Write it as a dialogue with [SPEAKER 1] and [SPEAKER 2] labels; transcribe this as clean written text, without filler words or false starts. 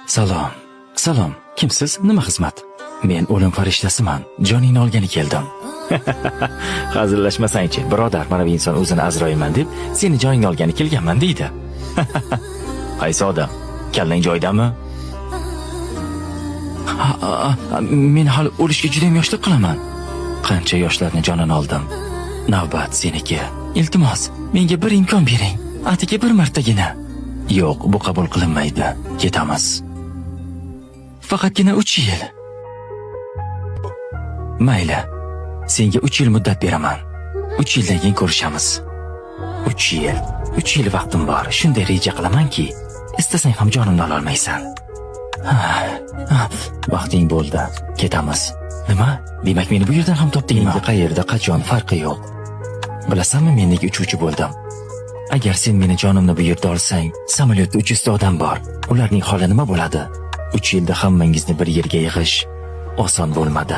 [SPEAKER 1] Salom. Salom. Kimsiz? Nima xizmat? Men o'lim farishtasiman. Joningni olgani keldim. Hazillashmasangchi, birodar, mana bu inson o'zini Azroilman deb seni joningni olgani kelganman deydi. Qaysi odam? Kallang joyidami? Men hali o'lishga juda ham yoshlik qilaman. Qancha yoshlarning jonini oldim. Navbat seniki. Iltimos, menga bir imkon bering. Atigi bir martagina. Yo'q, bu qabul qilinmaydi. Ketamiz. Faqatgina 3 yil. Mayli. Senga 3 yil muddat beraman. 3 yildan keyin ko'rishamiz. 3 yil. 3 yil vaqtim bor. Shunday reja qilamanki, istasang ham jonimni ola olmaysan. Vaqting bo'ldi. Ketamiz. Nima? Demak meni bu yerdan ham topdingmi? Qayerda, qachon farqi yo'q. Bilasanmi, men nega uchuvchi bo'ldim? Agar sen meni jonimni bu yerda olsang, samolyotda 300 odam bor. Ularning holi nima bo'ladi? 3 yilda hammangizni bir yerga yig'ish oson bo'lmadi.